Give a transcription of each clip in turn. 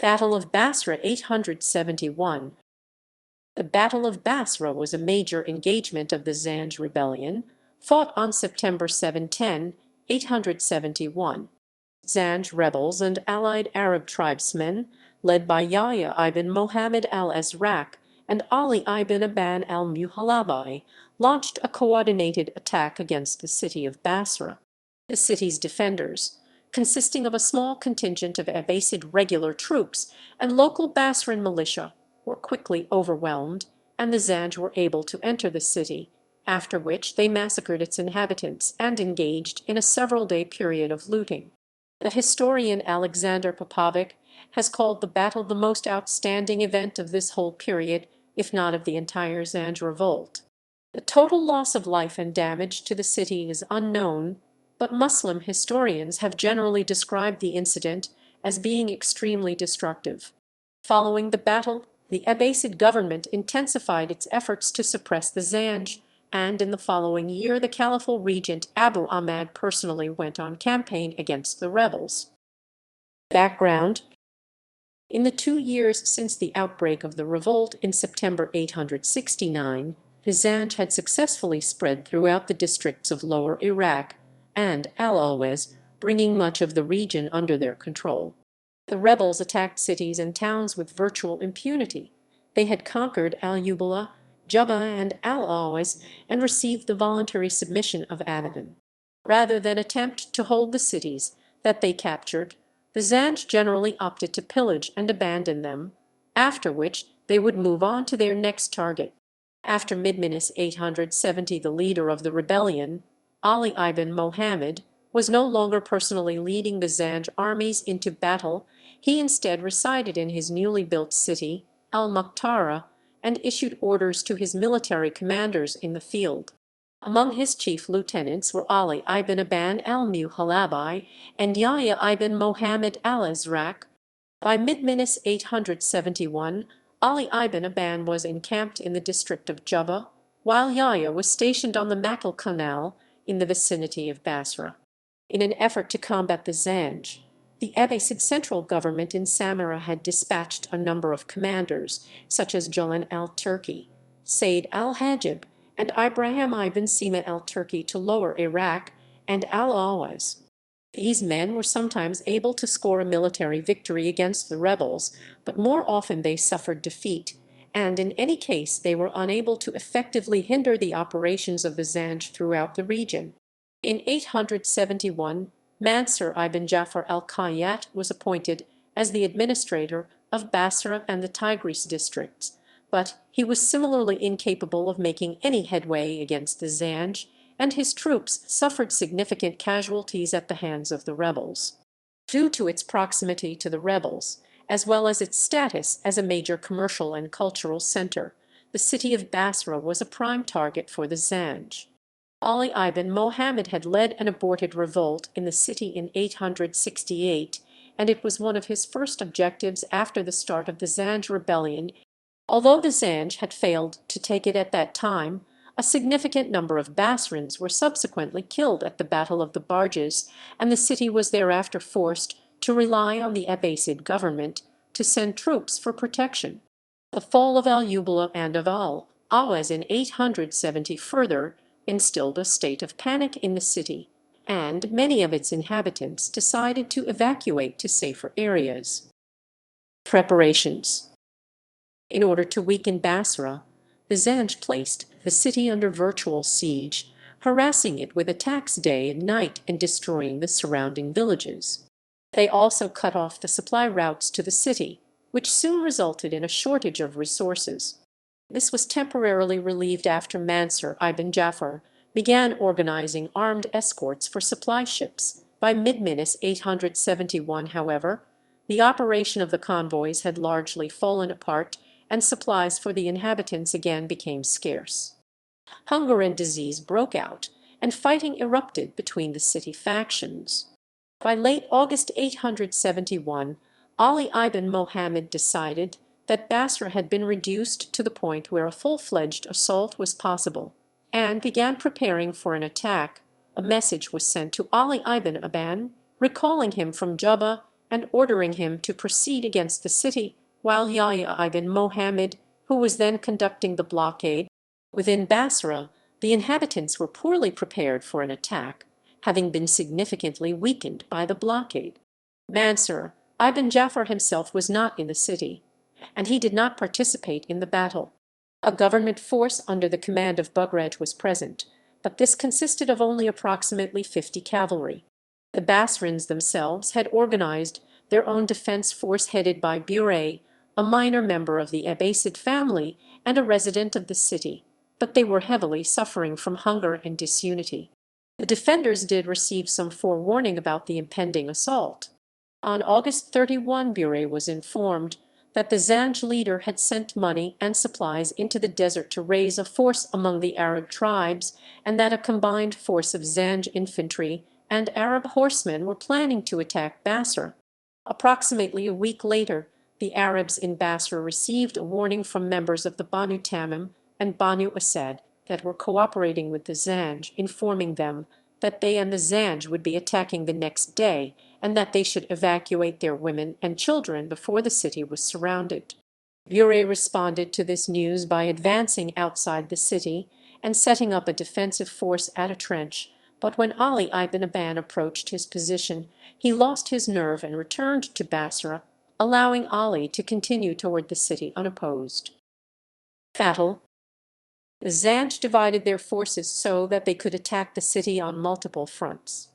Battle of Basra 871. The Battle of Basra was a major engagement of the Zanj Rebellion, fought on September 871. Zanj rebels and allied Arab tribesmen, led by Yahya ibn Muhammad al-Azraq and Ali ibn Aban al-Muhallabi, launched a coordinated attack against the city of Basra. The city's defenders, consisting of a small contingent of Abbasid regular troops and local Basran militia, were quickly overwhelmed, and the Zanj were able to enter the city, after which they massacred its inhabitants and engaged in a several-day period of looting. The historian Alexandre Popovic has called the battle the most outstanding event of this whole period, if not of the entire Zanj revolt. The total loss of life and damage to the city is unknown, but Muslim historians have generally described the incident as being extremely destructive. Following the battle, the Abbasid government intensified its efforts to suppress the Zanj, and in the following year the caliphal regent Abu Ahmad personally went on campaign against the rebels. Background: in the 2 years since the outbreak of the revolt in September 869, the Zanj had successfully spread throughout the districts of Lower Iraq and al-Awaz, bringing much of the region under their control. The rebels attacked cities and towns with virtual impunity. They had conquered al-Ubla, Jubba, and al-Awaz, and received the voluntary submission of Abadan. Rather than attempt to hold the cities that they captured, the Zanj generally opted to pillage and abandon them, after which they would move on to their next target. After mid 870, the leader of the rebellion, Ali ibn Muhammad, was no longer personally leading the Zanj armies into battle. He instead resided in his newly built city, al-Muqtara, and issued orders to his military commanders in the field. Among his chief lieutenants were Ali ibn Aban al-Muhallabi and Yahya ibn Muhammad al-Azraq. By mid 871, Ali ibn Aban was encamped in the district of Jubba, while Yahya was stationed on the Makal Canal in the vicinity of Basra. In an effort to combat the Zanj, the Abbasid central government in Samarra had dispatched a number of commanders, such as Jalan al-Turki, Said al-Hajib, and Ibrahim ibn Sima al-Turki, to Lower Iraq and al-Awaz. These men were sometimes able to score a military victory against the rebels, but more often they suffered defeat, and in any case they were unable to effectively hinder the operations of the Zanj throughout the region. In 871, Mansur ibn Jafar al-Qayyat was appointed as the administrator of Basra and the Tigris districts, but he was similarly incapable of making any headway against the Zanj, and his troops suffered significant casualties at the hands of the rebels. Due to its proximity to the rebels, as well as its status as a major commercial and cultural center, the city of Basra was a prime target for the Zanj. Ali ibn Muhammad had led an aborted revolt in the city in 868, and it was one of his first objectives after the start of the Zanj Rebellion. Although the Zanj had failed to take it at that time, a significant number of Basrans were subsequently killed at the Battle of the Barges, and the city was thereafter forced to rely on the Abbasid government to send troops for protection. The fall of al-Ubla and of al-Awaz in 870 further instilled a state of panic in the city, and many of its inhabitants decided to evacuate to safer areas. Preparations. In order to weaken Basra, the Zanj placed the city under virtual siege, harassing it with attacks day and night and destroying the surrounding villages. They also cut off the supply routes to the city, which soon resulted in a shortage of resources. This was temporarily relieved after Mansur ibn Jafar began organizing armed escorts for supply ships. By mid 871, however, the operation of the convoys had largely fallen apart, and supplies for the inhabitants again became scarce. Hunger and disease broke out, and fighting erupted between the city factions. By late August 871, Ali ibn Muhammad decided that Basra had been reduced to the point where a full-fledged assault was possible, and began preparing for an attack. A message was sent to Ali ibn Aban, recalling him from Jubba and ordering him to proceed against the city, while Yahya ibn Muhammad, who was then conducting the blockade within Basra, the inhabitants were poorly prepared for an attack, having been significantly weakened by the blockade. Mansur ibn Ja'far himself was not in the city, and he did not participate in the battle. A government force under the command of Bagrat was present, but this consisted of only approximately 50 cavalry. The Basrans themselves had organized their own defense force headed by Buray, a minor member of the Abbasid family and a resident of the city, but they were heavily suffering from hunger and disunity. The defenders did receive some forewarning about the impending assault. On August 31, Buray was informed that the Zanj leader had sent money and supplies into the desert to raise a force among the Arab tribes, and that a combined force of Zanj infantry and Arab horsemen were planning to attack Basra. Approximately a week later, the Arabs in Basra received a warning from members of the Banu Tamim and Banu Asad that were cooperating with the Zanj, informing them that they and the Zanj would be attacking the next day, and that they should evacuate their women and children before the city was surrounded. Buray responded to this news by advancing outside the city and setting up a defensive force at a trench, but when Ali ibn Aban approached his position, he lost his nerve and returned to Basra, allowing Ali to continue toward the city unopposed. Battle. The Zanj divided their forces so that they could attack the city on multiple fronts.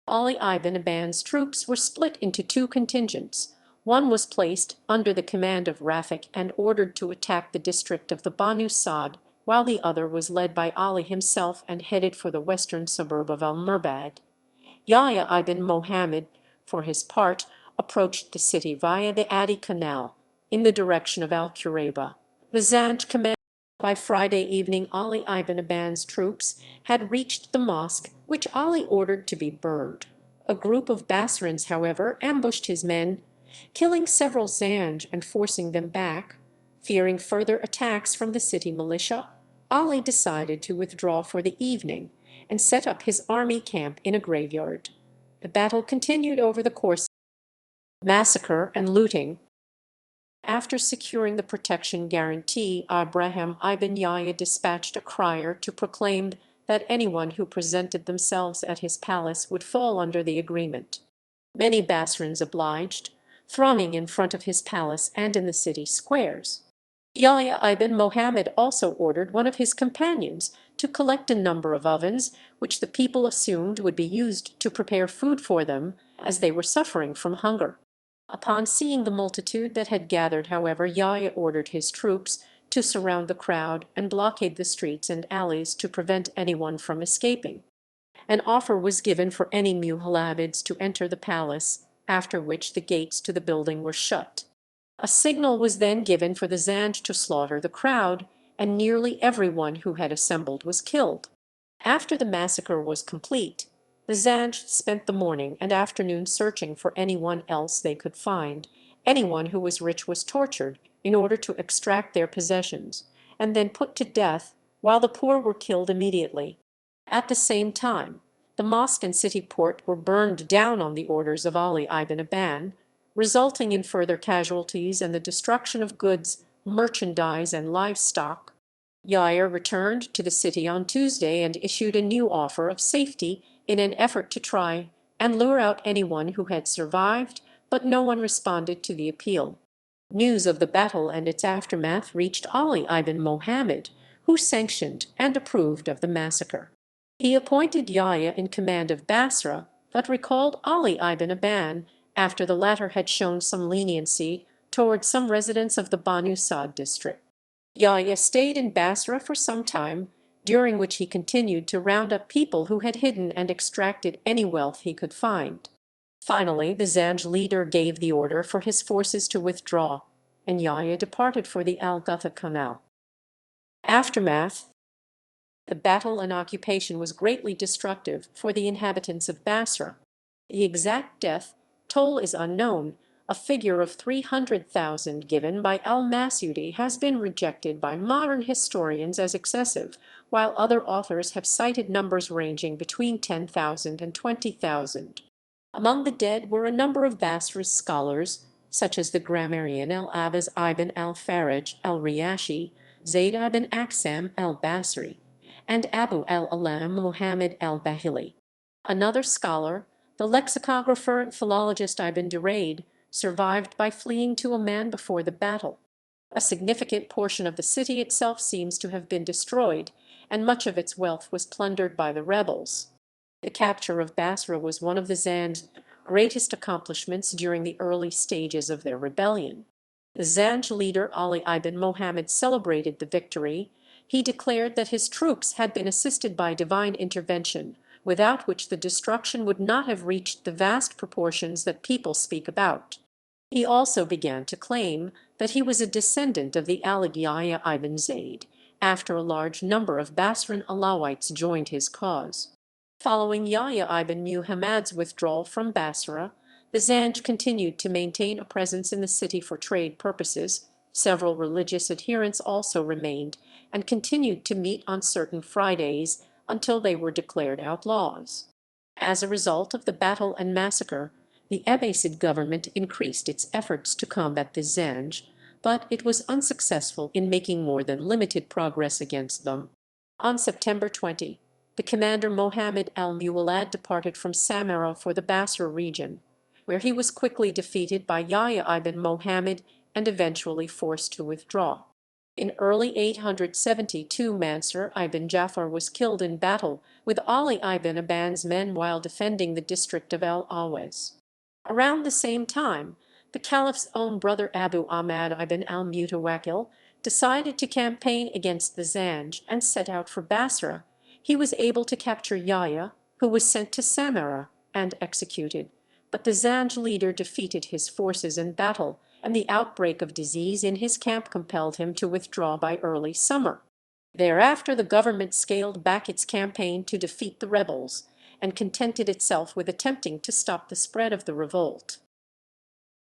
Ali ibn Aban's troops were split into two contingents. One was placed under the command of Rafiq and ordered to attack the district of the Banu Sa'd, while the other was led by Ali himself and headed for the western suburb of al-Murbad. Yahya ibn Muhammad, for his part, approached the city via the Adi Canal, in the direction of al-Qurayba. The Zanj command. By Friday evening, Ali ibn Aban's troops had reached the mosque, which Ali ordered to be burned. A group of Basrans, however, ambushed his men, killing several Zanj and forcing them back. Fearing further attacks from the city militia, Ali decided to withdraw for the evening and set up his army camp in a graveyard. The battle continued over the course of massacre and looting. After securing the protection guarantee, Abraham ibn Yahya dispatched a crier to proclaim that anyone who presented themselves at his palace would fall under the agreement. Many Basrans obliged, thronging in front of his palace and in the city squares. Yahya ibn Muhammad also ordered one of his companions to collect a number of ovens, which the people assumed would be used to prepare food for them, as they were suffering from hunger. Upon seeing the multitude that had gathered, however, Yahya ordered his troops to surround the crowd and blockade the streets and alleys to prevent anyone from escaping. An offer was given for any Muhallabids to enter the palace, after which the gates to the building were shut. A signal was then given for the Zanj to slaughter the crowd, and nearly everyone who had assembled was killed. After the massacre was complete, the Zanj spent the morning and afternoon searching for anyone else they could find. Anyone who was rich was tortured in order to extract their possessions, and then put to death, while the poor were killed immediately. At the same time, the mosque and city port were burned down on the orders of Ali ibn Aban, resulting in further casualties and the destruction of goods, merchandise, and livestock. Yahya returned to the city on Tuesday and issued a new offer of safety in an effort to try and lure out anyone who had survived, but no one responded to the appeal. News of the battle and its aftermath reached Ali ibn Muhammad, who sanctioned and approved of the massacre. He appointed Yahya in command of Basra, but recalled Ali ibn Aban after the latter had shown some leniency toward some residents of the Banu Sa'd district. Yahya stayed in Basra for some time, during which he continued to round up people who had hidden and extracted any wealth he could find. Finally, the Zanj leader gave the order for his forces to withdraw, and Yahya departed for the Al-Ghatha Canal. Aftermath. The battle and occupation was greatly destructive for the inhabitants of Basra. The exact death toll is unknown. A figure of 300,000 given by al-Masudi has been rejected by modern historians as excessive, while other authors have cited numbers ranging between 10,000 and 20,000. Among the dead were a number of Basra's scholars, such as the grammarian al-Abbas ibn al-Faraj al-Riyashi, Zayd ibn Aksam al-Basri, and Abu al-Alam Muhammad al-Bahili. Another scholar, the lexicographer and philologist Ibn Durayd, survived by fleeing to Oman before the battle. A significant portion of the city itself seems to have been destroyed, and much of its wealth was plundered by the rebels. The capture of Basra was one of the Zanj's greatest accomplishments during the early stages of their rebellion. The Zanj leader Ali ibn Muhammad celebrated the victory. He declared that his troops had been assisted by divine intervention, without which the destruction would not have reached the vast proportions that people speak about. He also began to claim that he was a descendant of the Alid Yahya ibn Zayd, after a large number of Basran Alawites joined his cause. Following Yahya ibn Muhammad's withdrawal from Basra, the Zanj continued to maintain a presence in the city for trade purposes. Several religious adherents also remained and continued to meet on certain Fridays until they were declared outlaws. As a result of the battle and massacre, the Abbasid government increased its efforts to combat the Zanj, but it was unsuccessful in making more than limited progress against them. On September 20, the commander Mohammed al-Muwallad departed from Samarra for the Basra region, where he was quickly defeated by Yahya ibn Muhammad and eventually forced to withdraw. In early 872, Mansur ibn Jafar was killed in battle with Ali ibn Aban's men while defending the district of al-Awaz. Around the same time, the caliph's own brother Abu Ahmad ibn al-Mutawakkil decided to campaign against the Zanj and set out for Basra. He was able to capture Yahya, who was sent to Samarra and executed, but the Zanj leader defeated his forces in battle, and the outbreak of disease in his camp compelled him to withdraw by early summer. Thereafter the government scaled back its campaign to defeat the rebels, and contented itself with attempting to stop the spread of the revolt.